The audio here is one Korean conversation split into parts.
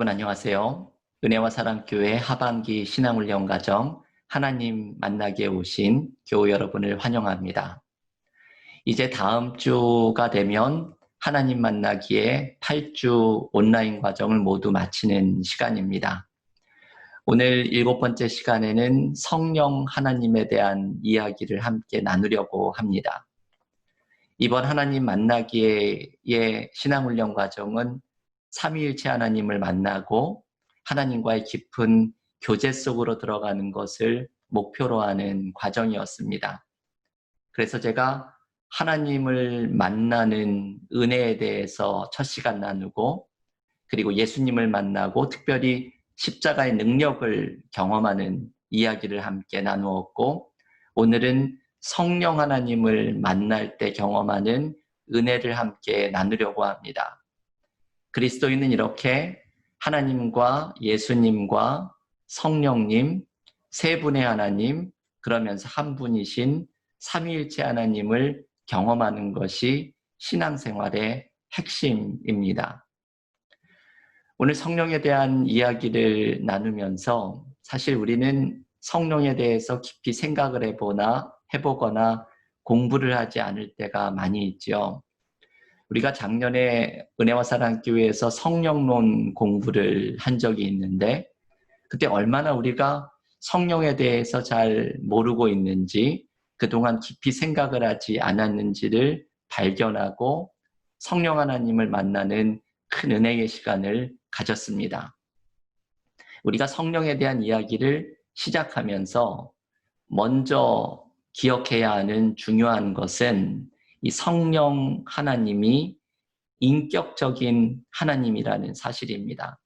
여러분 안녕하세요. 은혜와 사랑교회 하반기 신앙훈련과정 하나님 만나기에 오신 교우 여러분을 환영합니다. 이제 다음 주가 되면 하나님 만나기에 8주 온라인 과정을 모두 마치는 시간입니다. 오늘 7번째 시간에는 성령 하나님에 대한 이야기를 함께 나누려고 합니다. 이번 하나님 만나기의 신앙훈련 과정은 삼위일체 하나님을 만나고 하나님과의 깊은 교제 속으로 들어가는 것을 목표로 하는 과정이었습니다. 그래서 제가 하나님을 만나는 은혜에 대해서 첫 시간 나누고, 그리고 예수님을 만나고 특별히 십자가의 능력을 경험하는 이야기를 함께 나누었고, 오늘은 성령 하나님을 만날 때 경험하는 은혜를 함께 나누려고 합니다. 그리스도인은 이렇게 하나님과 예수님과 성령님, 세 분의 하나님, 그러면서 한 분이신 삼위일체 하나님을 경험하는 것이 신앙생활의 핵심입니다. 오늘 성령에 대한 이야기를 나누면서 사실 우리는 성령에 대해서 깊이 생각을 해보거나 공부를 하지 않을 때가 많이 있죠. 우리가 작년에 은혜와 사랑교회에서 성령론 공부를 한 적이 있는데, 그때 얼마나 우리가 성령에 대해서 잘 모르고 있는지, 그동안 깊이 생각을 하지 않았는지를 발견하고 성령 하나님을 만나는 큰 은혜의 시간을 가졌습니다. 우리가 성령에 대한 이야기를 시작하면서 먼저 기억해야 하는 중요한 것은 이 성령 하나님이 인격적인 하나님이라는 사실입니다.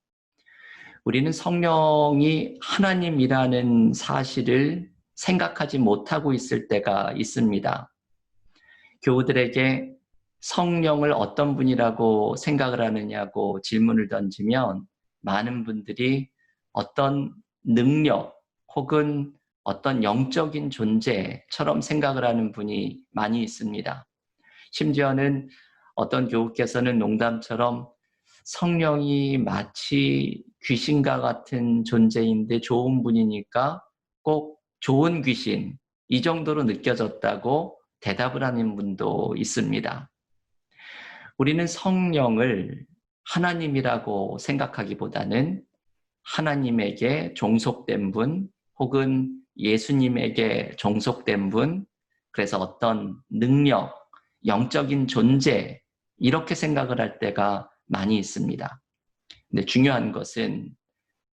우리는 성령이 하나님이라는 사실을 생각하지 못하고 있을 때가 있습니다. 교우들에게 성령을 어떤 분이라고 생각을 하느냐고 질문을 던지면 많은 분들이 어떤 능력 혹은 어떤 영적인 존재처럼 생각을 하는 분이 많이 있습니다. 심지어는 어떤 교우께서는 농담처럼 성령이 마치 귀신과 같은 존재인데 좋은 분이니까 꼭 좋은 귀신, 이 정도로 느껴졌다고 대답을 하는 분도 있습니다. 우리는 성령을 하나님이라고 생각하기보다는 하나님에게 종속된 분, 혹은 예수님에게 종속된 분, 그래서 어떤 능력, 영적인 존재, 이렇게 생각을 할 때가 많이 있습니다. 근데 중요한 것은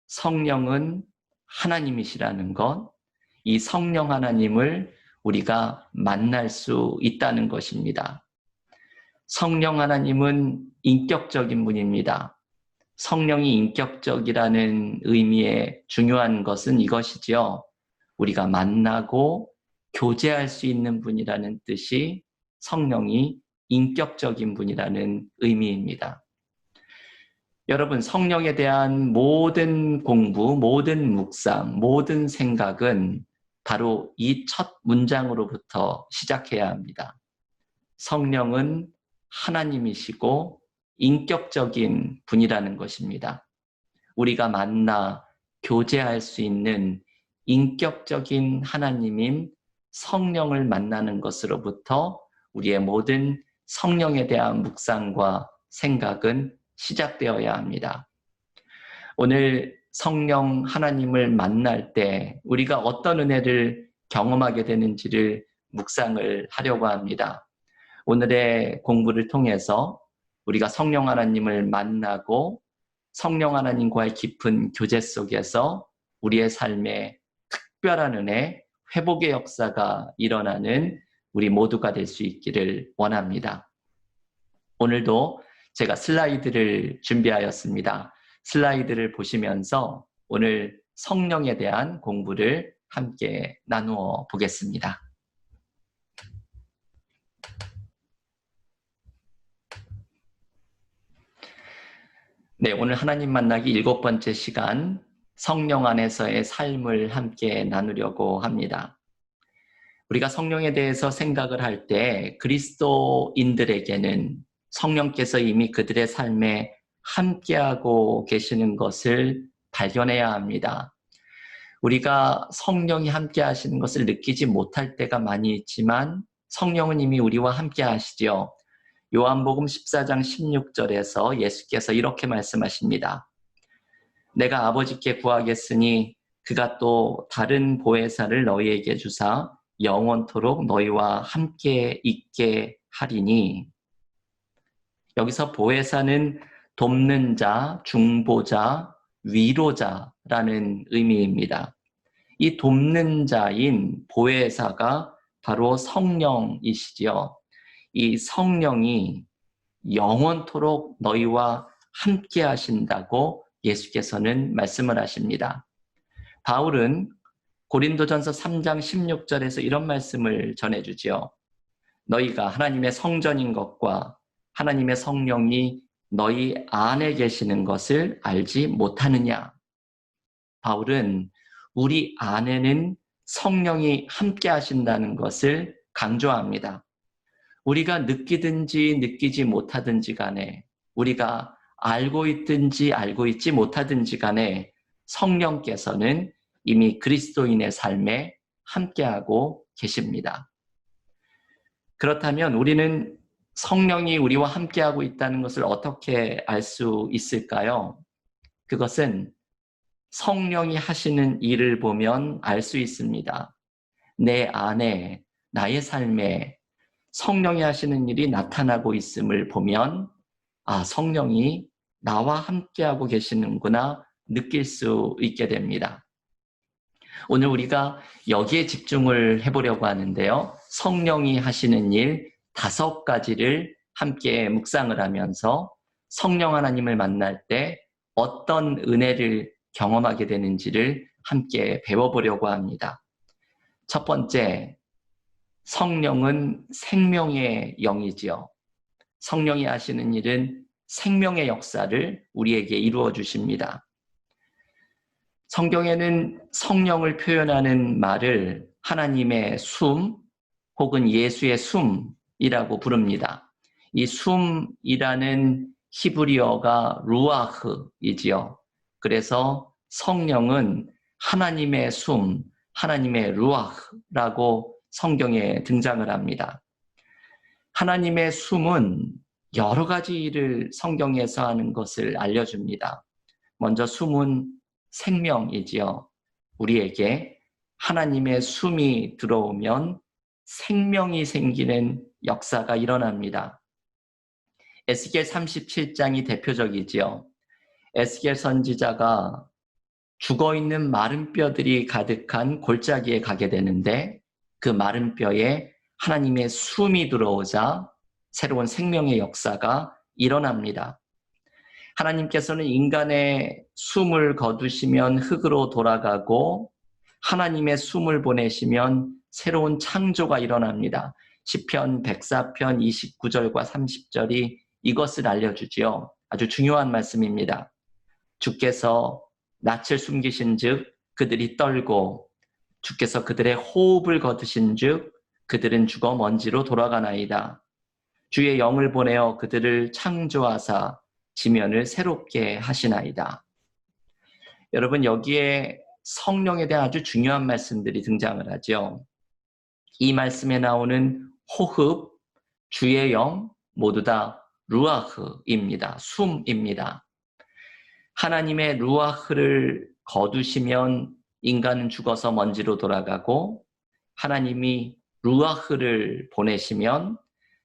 성령은 하나님이시라는 것, 이 성령 하나님을 우리가 만날 수 있다는 것입니다. 성령 하나님은 인격적인 분입니다. 성령이 인격적이라는 의미의 중요한 것은 이것이지요. 우리가 만나고 교제할 수 있는 분이라는 뜻이 성령이 인격적인 분이라는 의미입니다. 여러분, 성령에 대한 모든 공부, 모든 묵상, 모든 생각은 바로 이 첫 문장으로부터 시작해야 합니다. 성령은 하나님이시고 인격적인 분이라는 것입니다. 우리가 만나 교제할 수 있는 인격적인 하나님인 성령을 만나는 것으로부터 우리의 모든 성령에 대한 묵상과 생각은 시작되어야 합니다. 오늘 성령 하나님을 만날 때 우리가 어떤 은혜를 경험하게 되는지를 묵상을 하려고 합니다. 오늘의 공부를 통해서 우리가 성령 하나님을 만나고 성령 하나님과의 깊은 교제 속에서 우리의 삶에 특별한 은혜, 회복의 역사가 일어나는 우리 모두가 될 수 있기를 원합니다. 오늘도 제가 슬라이드를 준비하였습니다. 슬라이드를 보시면서 오늘 성령에 대한 공부를 함께 나누어 보겠습니다. 네, 오늘 하나님 만나기 7번째 시간, 성령 안에서의 삶을 함께 나누려고 합니다. 우리가 성령에 대해서 생각을 할 때 그리스도인들에게는 성령께서 이미 그들의 삶에 함께하고 계시는 것을 발견해야 합니다. 우리가 성령이 함께 하시는 것을 느끼지 못할 때가 많이 있지만 성령은 이미 우리와 함께 하시죠. 요한복음 14장 16절에서 예수께서 이렇게 말씀하십니다. 내가 아버지께 구하겠으니 그가 또 다른 보혜사를 너희에게 주사 영원토록 너희와 함께 있게 하리니. 여기서 보혜사는 돕는 자, 중보자, 위로자라는 의미입니다. 이 돕는 자인 보혜사가 바로 성령이시지요. 이 성령이 영원토록 너희와 함께 하신다고 예수께서는 말씀을 하십니다. 바울은 고린도전서 3장 16절에서 이런 말씀을 전해주지요. 너희가 하나님의 성전인 것과 하나님의 성령이 너희 안에 계시는 것을 알지 못하느냐. 바울은 우리 안에는 성령이 함께 하신다는 것을 강조합니다. 우리가 느끼든지 느끼지 못하든지 간에, 우리가 알고 있든지 알고 있지 못하든지 간에 성령께서는 이미 그리스도인의 삶에 함께하고 계십니다. 그렇다면 우리는 성령이 우리와 함께하고 있다는 것을 어떻게 알 수 있을까요? 그것은 성령이 하시는 일을 보면 알 수 있습니다. 내 안에, 나의 삶에 성령이 하시는 일이 나타나고 있음을 보면 아, 성령이 나와 함께하고 계시는구나 느낄 수 있게 됩니다. 오늘 우리가 여기에 집중을 해보려고 하는데요. 성령이 하시는 일 5가지를 함께 묵상을 하면서 성령 하나님을 만날 때 어떤 은혜를 경험하게 되는지를 함께 배워보려고 합니다. 첫 번째, 성령은 생명의 영이지요. 성령이 하시는 일은 생명의 역사를 우리에게 이루어 주십니다. 성경에는 성령을 표현하는 말을 하나님의 숨 혹은 예수의 숨이라고 부릅니다. 이 숨이라는 히브리어가 루아흐이지요. 그래서 성령은 하나님의 숨, 하나님의 루아흐라고 성경에 등장을 합니다. 하나님의 숨은 여러 가지 일을 성경에서 하는 것을 알려줍니다. 먼저 숨은 생명이지요. 우리에게 하나님의 숨이 들어오면 생명이 생기는 역사가 일어납니다. 에스겔 37장이 대표적이지요. 에스겔 선지자가 죽어있는 마른 뼈들이 가득한 골짜기에 가게 되는데 그 마른 뼈에 하나님의 숨이 들어오자 새로운 생명의 역사가 일어납니다. 하나님께서는 인간의 숨을 거두시면 흙으로 돌아가고 하나님의 숨을 보내시면 새로운 창조가 일어납니다. 시편 104편 29절과 30절이 이것을 알려주지요. 아주 중요한 말씀입니다. 주께서 낯을 숨기신 즉 그들이 떨고 주께서 그들의 호흡을 거두신 즉 그들은 죽어 먼지로 돌아가나이다. 주의 영을 보내어 그들을 창조하사 지면을 새롭게 하시나이다. 여러분, 여기에 성령에 대한 아주 중요한 말씀들이 등장을 하죠. 이 말씀에 나오는 호흡, 주의 영 모두 다 루아흐입니다. 숨입니다. 하나님의 루아흐를 거두시면 인간은 죽어서 먼지로 돌아가고 하나님이 루아흐를 보내시면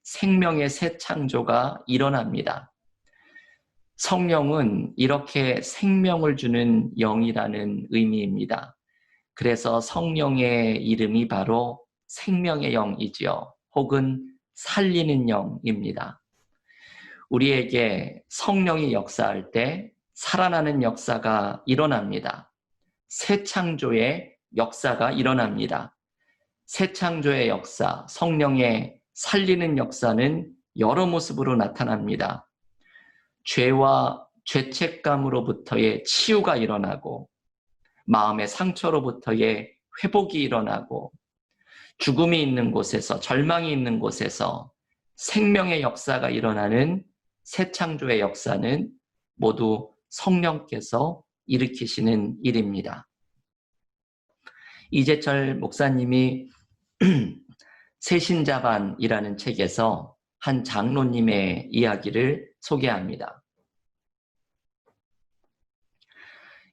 생명의 새 창조가 일어납니다. 성령은 이렇게 생명을 주는 영이라는 의미입니다. 그래서 성령의 이름이 바로 생명의 영이지요. 혹은 살리는 영입니다. 우리에게 성령이 역사할 때 살아나는 역사가 일어납니다. 새 창조의 역사가 일어납니다. 새 창조의 역사, 성령의 살리는 역사는 여러 모습으로 나타납니다. 죄와 죄책감으로부터의 치유가 일어나고 마음의 상처로부터의 회복이 일어나고 죽음이 있는 곳에서, 절망이 있는 곳에서 생명의 역사가 일어나는 새 창조의 역사는 모두 성령께서 일으키시는 일입니다. 이재철 목사님이 새신자반이라는 책에서 한 장로님의 이야기를 소개합니다.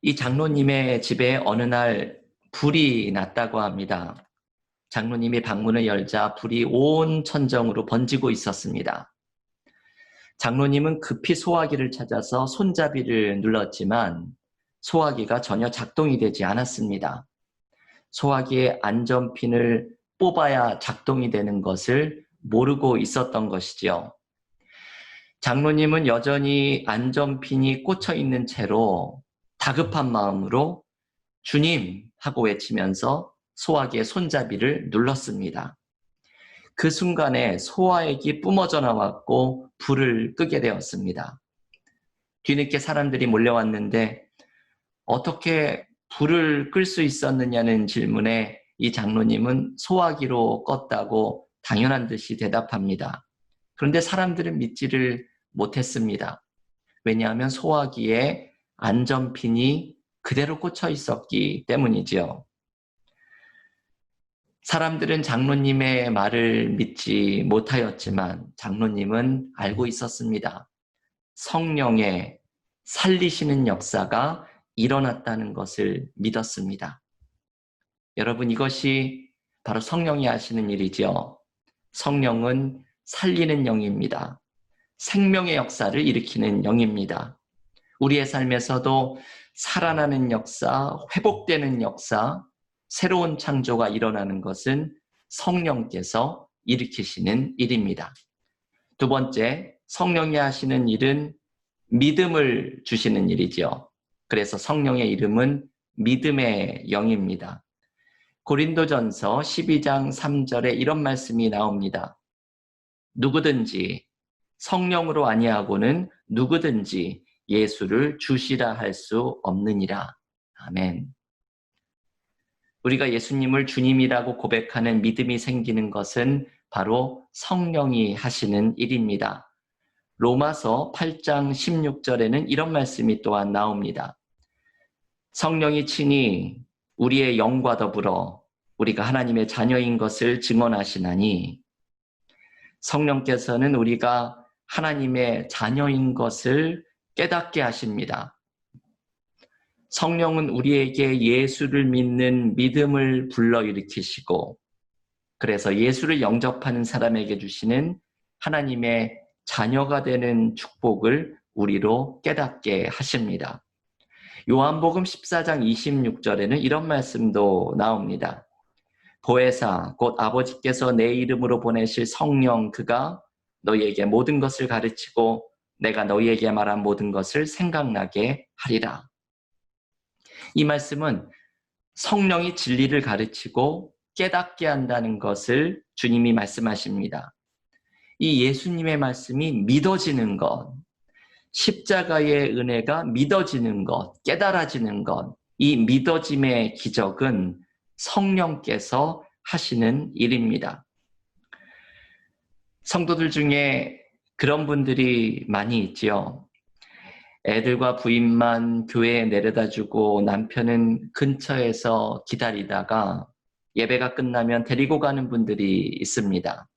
이 장로님의 집에 어느 날 불이 났다고 합니다. 장로님이 방문을 열자 불이 온 천정으로 번지고 있었습니다. 장로님은 급히 소화기를 찾아서 손잡이를 눌렀지만 소화기가 전혀 작동이 되지 않았습니다. 소화기의 안전핀을 뽑아야 작동이 되는 것을 모르고 있었던 것이지요. 장로님은 여전히 안전핀이 꽂혀 있는 채로 다급한 마음으로 주님 하고 외치면서 소화기의 손잡이를 눌렀습니다. 그 순간에 소화액이 뿜어져 나왔고 불을 끄게 되었습니다. 뒤늦게 사람들이 몰려왔는데 어떻게 불을 끌 수 있었느냐는 질문에 이 장로님은 소화기로 껐다고 당연한 듯이 대답합니다. 그런데 사람들은 믿지를 못했습니다. 왜냐하면 소화기에 안전핀이 그대로 꽂혀 있었기 때문이지요. 사람들은 장로님의 말을 믿지 못하였지만 장로님은 알고 있었습니다. 성령의 살리시는 역사가 일어났다는 것을 믿었습니다. 여러분, 이것이 바로 성령이 하시는 일이죠. 성령은 살리는 영입니다. 생명의 역사를 일으키는 영입니다. 우리의 삶에서도 살아나는 역사, 회복되는 역사, 새로운 창조가 일어나는 것은 성령께서 일으키시는 일입니다. 두 번째, 성령이 하시는 일은 믿음을 주시는 일이죠. 그래서 성령의 이름은 믿음의 영입니다. 고린도전서 12장 3절에 이런 말씀이 나옵니다. 누구든지 성령으로 아니하고는 누구든지 예수를 주시라 할 수 없느니라. 아멘. 우리가 예수님을 주님이라고 고백하는 믿음이 생기는 것은 바로 성령이 하시는 일입니다. 로마서 8장 16절에는 이런 말씀이 또한 나옵니다. 성령이 친히 우리의 영과 더불어 우리가 하나님의 자녀인 것을 증언하시나니, 성령께서는 우리가 하나님의 자녀인 것을 깨닫게 하십니다. 성령은 우리에게 예수를 믿는 믿음을 불러일으키시고, 그래서 예수를 영접하는 사람에게 주시는 하나님의 자녀가 되는 축복을 우리로 깨닫게 하십니다. 요한복음 14장 26절에는 이런 말씀도 나옵니다. 보혜사 곧 아버지께서 내 이름으로 보내실 성령, 그가 너희에게 모든 것을 가르치고 내가 너희에게 말한 모든 것을 생각나게 하리라. 이 말씀은 성령이 진리를 가르치고 깨닫게 한다는 것을 주님이 말씀하십니다. 이 예수님의 말씀이 믿어지는 것, 십자가의 은혜가 믿어지는 것, 깨달아지는 것, 이 믿어짐의 기적은 성령께서 하시는 일입니다. 성도들 중에 그런 분들이 많이 있지요. 애들과 부인만 교회에 내려다주고 남편은 근처에서 기다리다가 예배가 끝나면 데리고 가는 분들이 있습니다.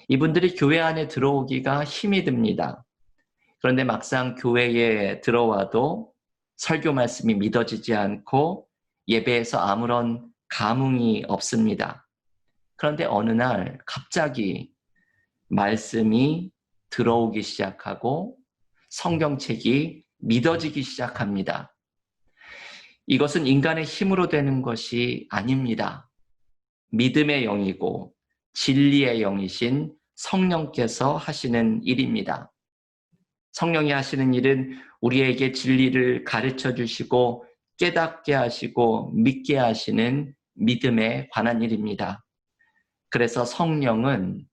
이분들이 교회 안에 들어오기가 힘이 듭니다. 그런데 막상 교회에 들어와도 설교 말씀이 믿어지지 않고 예배에서 아무런 감흥이 없습니다. 그런데 어느 날 갑자기 말씀이 들어오기 시작하고 성경책이 믿어지기 시작합니다. 이것은 인간의 힘으로 되는 것이 아닙니다. 믿음의 영이고 진리의 영이신 성령께서 하시는 일입니다. 성령이 하시는 일은 우리에게 진리를 가르쳐 주시고 깨닫게 하시고 믿게 하시는 믿음에 관한 일입니다. 그래서 성령은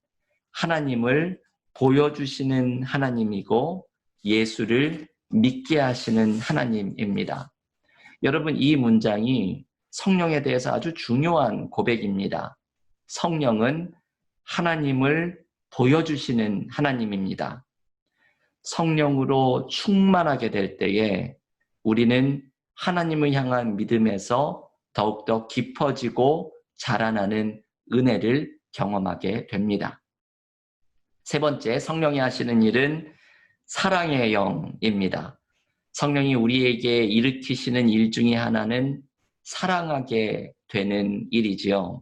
하나님을 보여주시는 하나님이고 예수를 믿게 하시는 하나님입니다. 여러분, 이 문장이 성령에 대해서 아주 중요한 고백입니다. 성령은 하나님을 보여주시는 하나님입니다. 성령으로 충만하게 될 때에 우리는 하나님을 향한 믿음에서 더욱더 깊어지고 자라나는 은혜를 경험하게 됩니다. 세 번째, 성령이 하시는 일은 사랑의 영입니다. 성령이 우리에게 일으키시는 일 중에 하나는 사랑하게 되는 일이지요.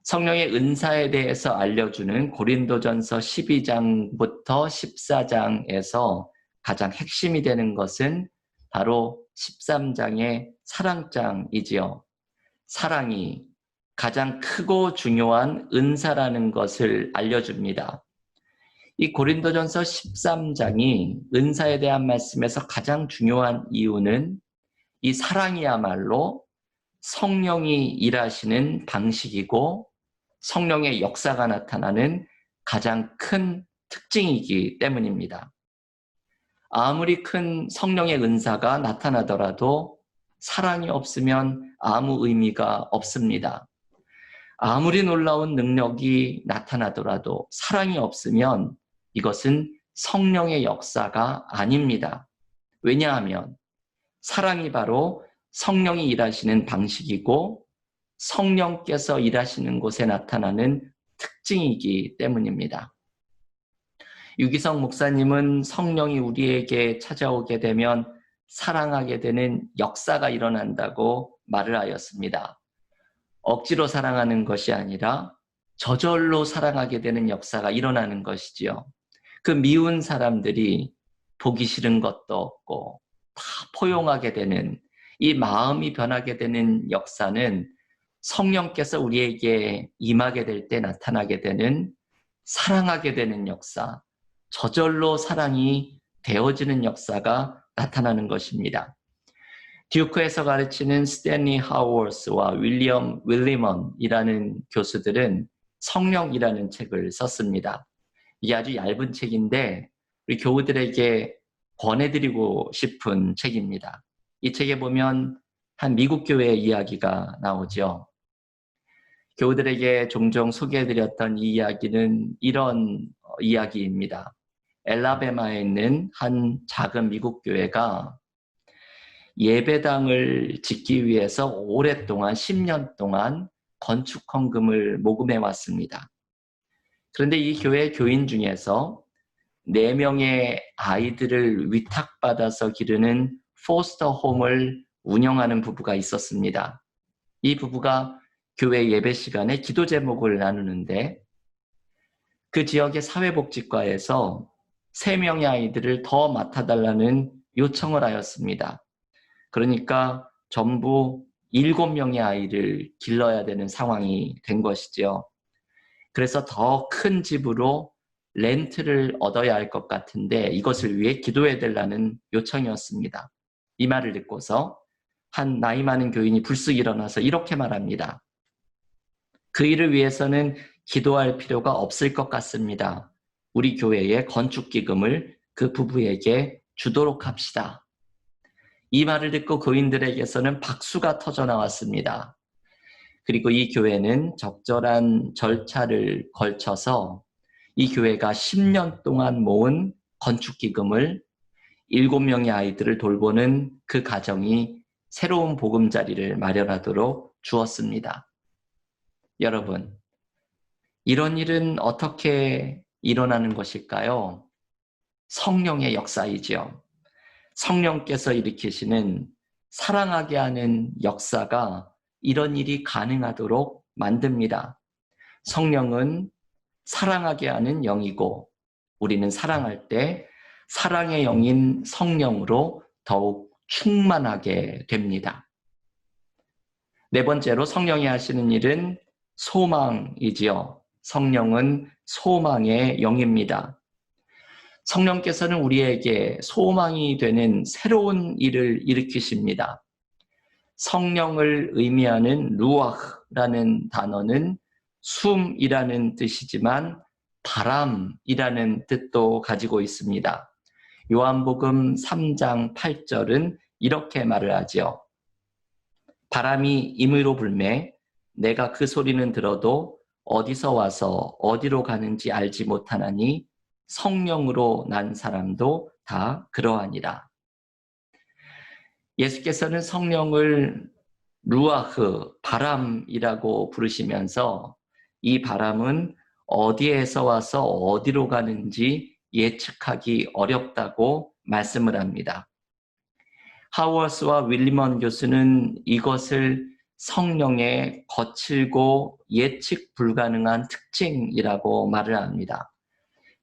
성령의 은사에 대해서 알려주는 고린도전서 12장부터 14장에서 가장 핵심이 되는 것은 바로 13장의 사랑장이지요. 사랑이 가장 크고 중요한 은사라는 것을 알려줍니다. 이 고린도전서 13장이 은사에 대한 말씀에서 가장 중요한 이유는 이 사랑이야말로 성령이 일하시는 방식이고 성령의 역사가 나타나는 가장 큰 특징이기 때문입니다. 아무리 큰 성령의 은사가 나타나더라도 사랑이 없으면 아무 의미가 없습니다. 아무리 놀라운 능력이 나타나더라도 사랑이 없으면 이것은 성령의 역사가 아닙니다. 왜냐하면 사랑이 바로 성령이 일하시는 방식이고 성령께서 일하시는 곳에 나타나는 특징이기 때문입니다. 유기성 목사님은 성령이 우리에게 찾아오게 되면 사랑하게 되는 역사가 일어난다고 말을 하였습니다. 억지로 사랑하는 것이 아니라 저절로 사랑하게 되는 역사가 일어나는 것이지요. 그 미운 사람들이 보기 싫은 것도 없고 다 포용하게 되는 이 마음이 변하게 되는 역사는 성령께서 우리에게 임하게 될 때 나타나게 되는 사랑하게 되는 역사, 저절로 사랑이 되어지는 역사가 나타나는 것입니다. 듀크에서 가르치는 스탠리 하워스와 윌리엄 윌리먼이라는 교수들은 성령이라는 책을 썼습니다. 이게 아주 얇은 책인데 우리 교우들에게 권해드리고 싶은 책입니다. 이 책에 보면 한 미국 교회의 이야기가 나오죠. 교우들에게 종종 소개해드렸던 이 이야기는 이런 이야기입니다. 엘라베마에 있는 한 작은 미국 교회가 예배당을 짓기 위해서 오랫동안 10년 동안 건축 헌금을 모금해 왔습니다. 그런데 이 교회 교인 중에서 4명의 아이들을 위탁받아서 기르는 포스터 홈을 운영하는 부부가 있었습니다. 이 부부가 교회 예배 시간에 기도 제목을 나누는데 그 지역의 사회복지과에서 3명의 아이들을 더 맡아달라는 요청을 하였습니다. 그러니까 전부 7명의 아이를 길러야 되는 상황이 된 것이죠. 그래서 더 큰 집으로 렌트를 얻어야 할 것 같은데 이것을 위해 기도해 달라는 요청이었습니다. 이 말을 듣고서 한 나이 많은 교인이 불쑥 일어나서 이렇게 말합니다. 그 일을 위해서는 기도할 필요가 없을 것 같습니다. 우리 교회의 건축기금을 그 부부에게 주도록 합시다. 이 말을 듣고 교인들에게서는 박수가 터져 나왔습니다. 그리고 이 교회는 적절한 절차를 걸쳐서 이 교회가 10년 동안 모은 건축기금을 7명의 아이들을 돌보는 그 가정이 새로운 보금자리를 마련하도록 주었습니다. 여러분, 이런 일은 어떻게 일어나는 것일까요? 성령의 역사이지요. 성령께서 일으키시는 사랑하게 하는 역사가 이런 일이 가능하도록 만듭니다. 성령은 사랑하게 하는 영이고 우리는 사랑할 때 사랑의 영인 성령으로 더욱 충만하게 됩니다. 네 번째로 성령이 하시는 일은 소망이지요. 성령은 소망의 영입니다. 성령께서는 우리에게 소망이 되는 새로운 일을 일으키십니다. 성령을 의미하는 루아흐라는 단어는 숨이라는 뜻이지만 바람이라는 뜻도 가지고 있습니다. 요한복음 3장 8절은 이렇게 말을 하죠. 바람이 임의로 불매 내가 그 소리는 들어도 어디서 와서 어디로 가는지 알지 못하나니 성령으로 난 사람도 다 그러하니라. 예수께서는 성령을 루아흐, 바람이라고 부르시면서 이 바람은 어디에서 와서 어디로 가는지 예측하기 어렵다고 말씀을 합니다. 하워스와 윌리먼 교수는 이것을 성령의 거칠고 예측 불가능한 특징이라고 말을 합니다.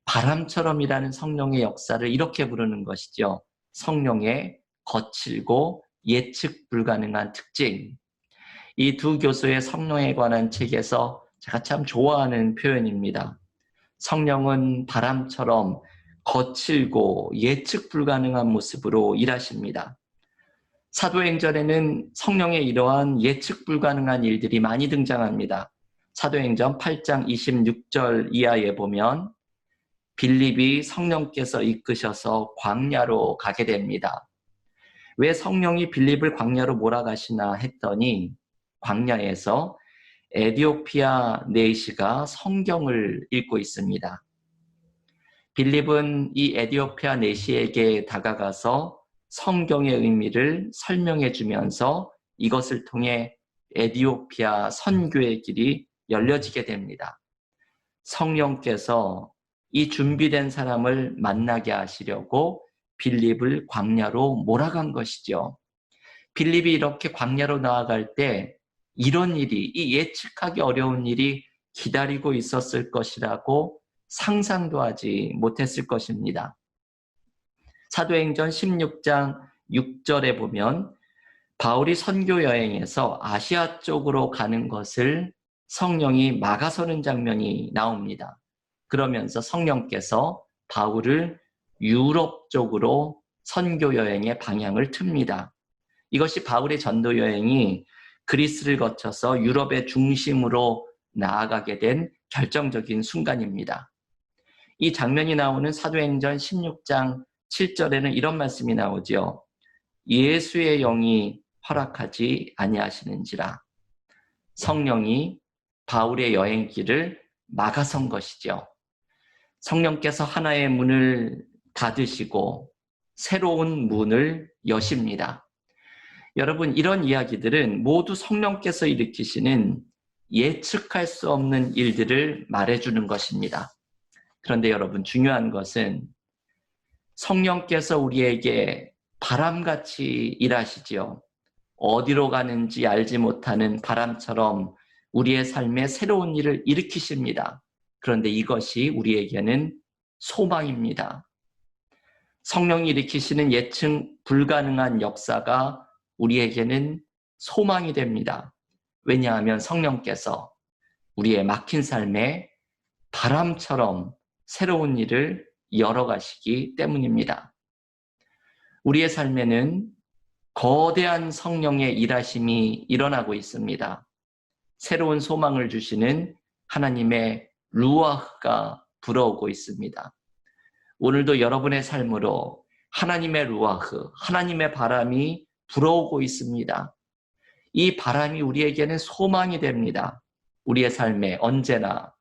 바람처럼이라는 성령의 역사를 이렇게 부르는 것이죠. 성령의 거칠고 예측 불가능한 특징. 이 두 교수의 성령에 관한 책에서 제가 참 좋아하는 표현입니다. 성령은 바람처럼 거칠고 예측 불가능한 모습으로 일하십니다. 사도행전에는 성령의 이러한 예측 불가능한 일들이 많이 등장합니다. 사도행전 8장 26절 이하에 보면 빌립이 성령께서 이끄셔서 광야로 가게 됩니다. 왜 성령이 빌립을 광야로 몰아가시나 했더니 광야에서 에디오피아 내시가 성경을 읽고 있습니다. 빌립은 이 에디오피아 내시에게 다가가서 성경의 의미를 설명해 주면서 이것을 통해 에디오피아 선교의 길이 열려지게 됩니다. 성령께서 이 준비된 사람을 만나게 하시려고 빌립을 광야로 몰아간 것이죠. 빌립이 이렇게 광야로 나아갈 때 이런 일이, 이 예측하기 어려운 일이 기다리고 있었을 것이라고 상상도 하지 못했을 것입니다. 사도행전 16장 6절에 보면 바울이 선교 여행에서 아시아 쪽으로 가는 것을 성령이 막아서는 장면이 나옵니다. 그러면서 성령께서 바울을 유럽 쪽으로 선교 여행의 방향을 틉니다. 이것이 바울의 전도 여행이 그리스를 거쳐서 유럽의 중심으로 나아가게 된 결정적인 순간입니다. 이 장면이 나오는 사도행전 16장 7절에는 이런 말씀이 나오죠. 예수의 영이 허락하지 아니하시는지라. 성령이 바울의 여행길을 막아선 것이죠. 성령께서 하나의 문을 닫으시고 새로운 문을 여십니다. 여러분, 이런 이야기들은 모두 성령께서 일으키시는 예측할 수 없는 일들을 말해주는 것입니다. 그런데 여러분, 중요한 것은 성령께서 우리에게 바람같이 일하시지요. 어디로 가는지 알지 못하는 바람처럼 우리의 삶에 새로운 일을 일으키십니다. 그런데 이것이 우리에게는 소망입니다. 성령이 일으키시는 예측 불가능한 역사가 우리에게는 소망이 됩니다. 왜냐하면 성령께서 우리의 막힌 삶에 바람처럼 새로운 일을 열어가시기 때문입니다. 우리의 삶에는 거대한 성령의 일하심이 일어나고 있습니다. 새로운 소망을 주시는 하나님의 루아흐가 불어오고 있습니다. 오늘도 여러분의 삶으로 하나님의 루아흐, 하나님의 바람이 불어오고 있습니다. 이 바람이 우리에게는 소망이 됩니다. 우리의 삶에 언제나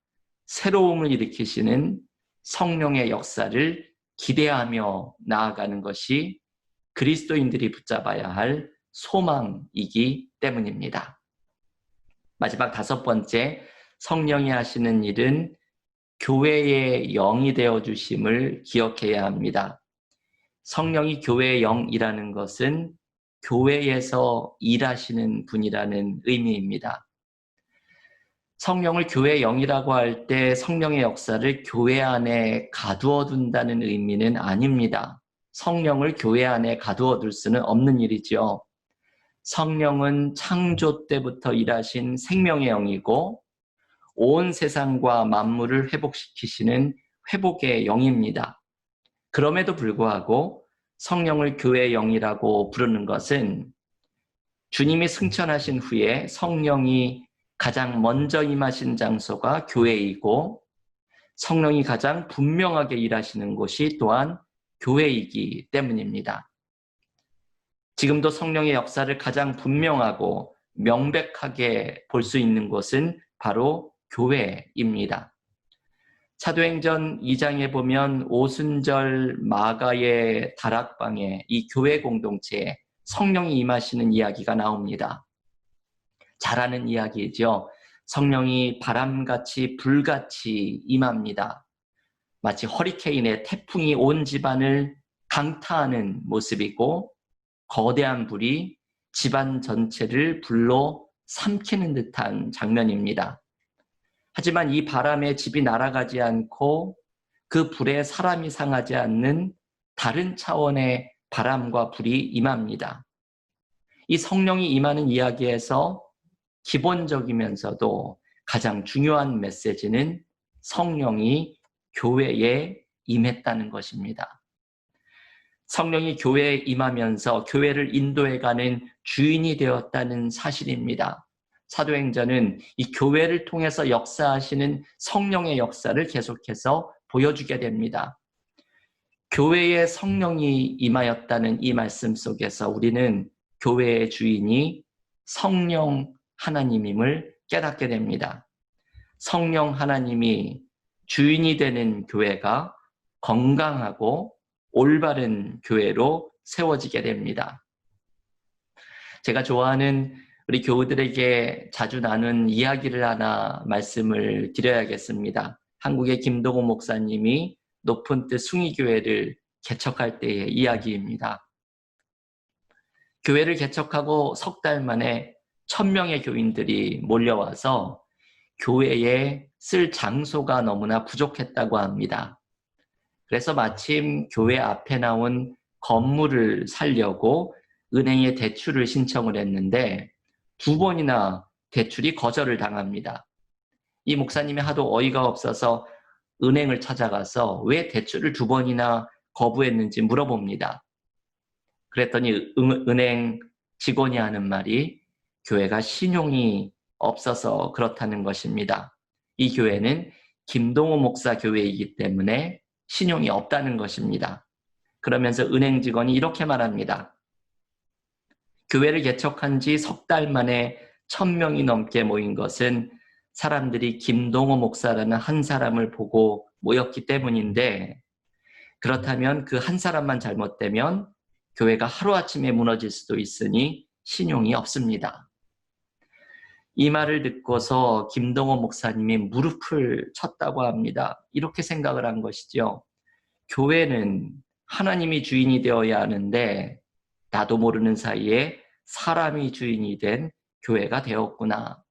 새로움을 일으키시는 성령의 역사를 기대하며 나아가는 것이 그리스도인들이 붙잡아야 할 소망이기 때문입니다. 마지막 5번째, 성령이 하시는 일은 교회의 영이 되어주심을 기억해야 합니다. 성령이 교회의 영이라는 것은 교회에서 일하시는 분이라는 의미입니다. 성령을 교회의 영이라고 할 때 성령의 역사를 교회 안에 가두어 둔다는 의미는 아닙니다. 성령을 교회 안에 가두어 둘 수는 없는 일이죠. 성령은 창조 때부터 일하신 생명의 영이고 온 세상과 만물을 회복시키시는 회복의 영입니다. 그럼에도 불구하고 성령을 교회의 영이라고 부르는 것은 주님이 승천하신 후에 성령이 가장 먼저 임하신 장소가 교회이고 성령이 가장 분명하게 일하시는 곳이 또한 교회이기 때문입니다. 지금도 성령의 역사를 가장 분명하고 명백하게 볼 수 있는 곳은 바로 교회입니다. 사도행전 2장에 보면 오순절 마가의 다락방에 이 교회 공동체에 성령이 임하시는 이야기가 나옵니다. 잘 아는 이야기죠. 성령이 바람같이 불같이 임합니다. 마치 허리케인의 태풍이 온 집안을 강타하는 모습이고 거대한 불이 집안 전체를 불로 삼키는 듯한 장면입니다. 하지만 이 바람에 집이 날아가지 않고 그 불에 사람이 상하지 않는 다른 차원의 바람과 불이 임합니다. 이 성령이 임하는 이야기에서 기본적이면서도 가장 중요한 메시지는 성령이 교회에 임했다는 것입니다. 성령이 교회에 임하면서 교회를 인도해가는 주인이 되었다는 사실입니다. 사도행전은 이 교회를 통해서 역사하시는 성령의 역사를 계속해서 보여주게 됩니다. 교회에 성령이 임하였다는 이 말씀 속에서 우리는 교회의 주인이 성령 하나님임을 깨닫게 됩니다. 성령 하나님이 주인이 되는 교회가 건강하고 올바른 교회로 세워지게 됩니다. 제가 좋아하는 우리 교우들에게 자주 나눈 이야기를 하나 말씀을 드려야겠습니다. 한국의 김동호 목사님이 높은 뜻 숭의교회를 개척할 때의 이야기입니다. 교회를 개척하고 석 달 만에 1000명의 교인들이 몰려와서 교회에 쓸 장소가 너무나 부족했다고 합니다. 그래서 마침 교회 앞에 나온 건물을 살려고 은행에 대출을 신청을 했는데 2번이나 대출이 거절을 당합니다. 이 목사님이 하도 어이가 없어서 은행을 찾아가서 왜 대출을 2번이나 거부했는지 물어봅니다. 그랬더니 은행 직원이 하는 말이 교회가 신용이 없어서 그렇다는 것입니다. 이 교회는 김동호 목사 교회이기 때문에 신용이 없다는 것입니다. 그러면서 은행 직원이 이렇게 말합니다. 교회를 개척한 지 석 달 만에 1000명이 넘게 모인 것은 사람들이 김동호 목사라는 한 사람을 보고 모였기 때문인데 그렇다면 그 한 사람만 잘못되면 교회가 하루아침에 무너질 수도 있으니 신용이 없습니다. 이 말을 듣고서 김동호 목사님이 무릎을 쳤다고 합니다. 이렇게 생각을 한 것이죠. 교회는 하나님이 주인이 되어야 하는데 나도 모르는 사이에 사람이 주인이 된 교회가 되었구나.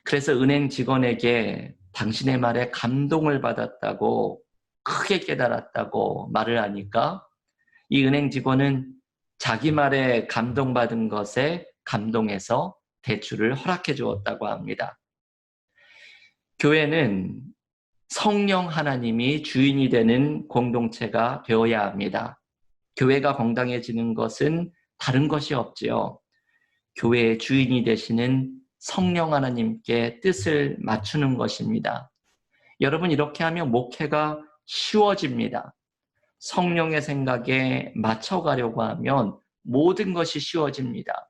그래서 은행 직원에게 당신의 말에 감동을 받았다고 크게 깨달았다고 말을 하니까 이 은행 직원은 자기 말에 감동받은 것에 감동해서 대출을 허락해 주었다고 합니다. 교회는 성령 하나님이 주인이 되는 공동체가 되어야 합니다. 교회가 건강해지는 것은 다른 것이 없지요. 교회의 주인이 되시는 성령 하나님께 뜻을 맞추는 것입니다. 여러분, 이렇게 하면 목회가 쉬워집니다. 성령의 생각에 맞춰가려고 하면 모든 것이 쉬워집니다.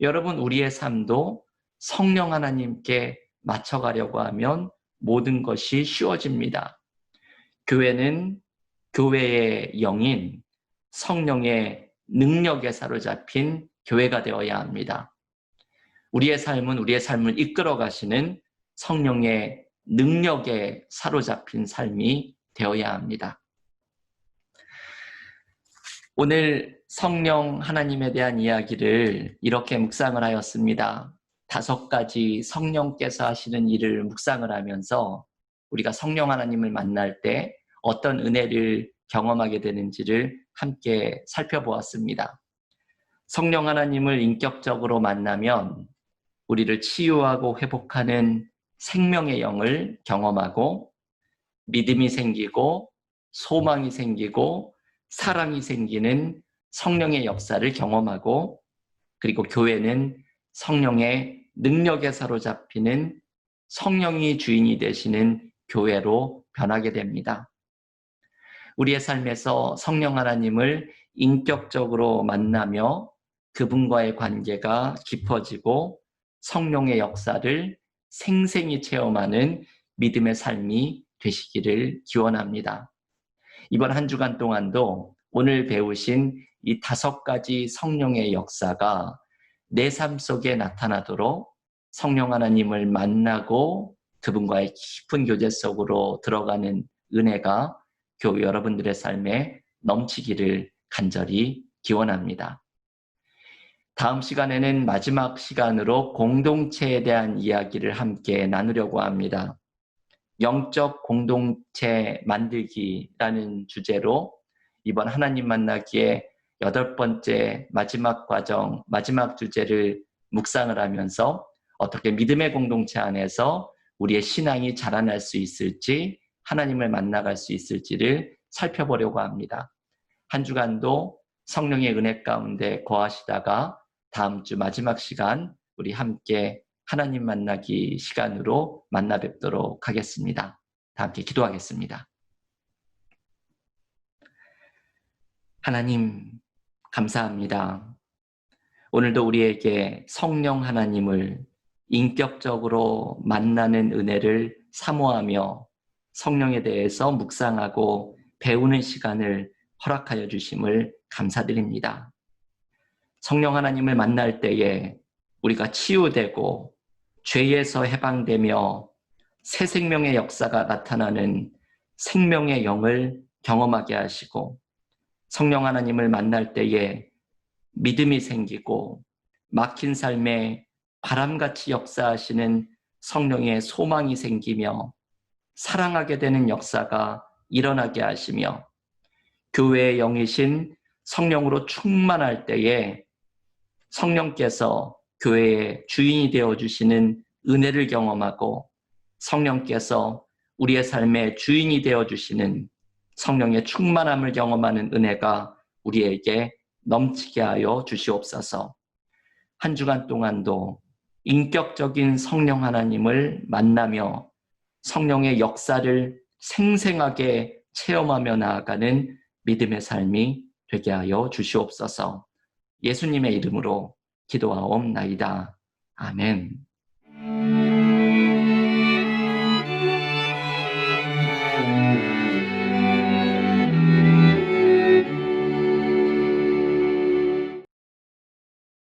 여러분, 우리의 삶도 성령 하나님께 맞춰가려고 하면 모든 것이 쉬워집니다. 교회는 교회의 영인, 성령의 능력에 사로잡힌 교회가 되어야 합니다. 우리의 삶을 이끌어 가시는 성령의 능력에 사로잡힌 삶이 되어야 합니다. 오늘 성령 하나님에 대한 이야기를 이렇게 묵상을 하였습니다. 5가지 성령께서 하시는 일을 묵상을 하면서 우리가 성령 하나님을 만날 때 어떤 은혜를 경험하게 되는지를 함께 살펴보았습니다. 성령 하나님을 인격적으로 만나면 우리를 치유하고 회복하는 생명의 영을 경험하고 믿음이 생기고 소망이 생기고 사랑이 생기는 성령의 역사를 경험하고 그리고 교회는 성령의 능력에 사로잡히는 성령이 주인이 되시는 교회로 변하게 됩니다. 우리의 삶에서 성령 하나님을 인격적으로 만나며 그분과의 관계가 깊어지고 성령의 역사를 생생히 체험하는 믿음의 삶이 되시기를 기원합니다. 이번 한 주간 동안도 오늘 배우신 이 5가지 성령의 역사가 내 삶 속에 나타나도록 성령 하나님을 만나고 그분과의 깊은 교제 속으로 들어가는 은혜가 교회 여러분들의 삶에 넘치기를 간절히 기원합니다. 다음 시간에는 마지막 시간으로 공동체에 대한 이야기를 함께 나누려고 합니다. 영적 공동체 만들기라는 주제로 이번 하나님 만나기의 8번째 마지막 과정, 마지막 주제를 묵상을 하면서 어떻게 믿음의 공동체 안에서 우리의 신앙이 자라날 수 있을지, 하나님을 만나갈 수 있을지를 살펴보려고 합니다. 한 주간도 성령의 은혜 가운데 거하시다가 다음 주 마지막 시간 우리 함께 하나님 만나기 시간으로 만나 뵙도록 하겠습니다. 다 함께 기도하겠습니다. 하나님 감사합니다. 오늘도 우리에게 성령 하나님을 인격적으로 만나는 은혜를 사모하며 성령에 대해서 묵상하고 배우는 시간을 허락하여 주심을 감사드립니다. 성령 하나님을 만날 때에 우리가 치유되고 죄에서 해방되며 새 생명의 역사가 나타나는 생명의 영을 경험하게 하시고 성령 하나님을 만날 때에 믿음이 생기고 막힌 삶에 바람같이 역사하시는 성령의 소망이 생기며 사랑하게 되는 역사가 일어나게 하시며 교회의 영이신 성령으로 충만할 때에 성령께서 교회의 주인이 되어주시는 은혜를 경험하고 성령께서 우리의 삶의 주인이 되어주시는 성령의 충만함을 경험하는 은혜가 우리에게 넘치게 하여 주시옵소서. 한 주간 동안도 인격적인 성령 하나님을 만나며 성령의 역사를 생생하게 체험하며 나아가는 믿음의 삶이 되게 하여 주시옵소서. 예수님의 이름으로 기도하옵나이다. 아멘.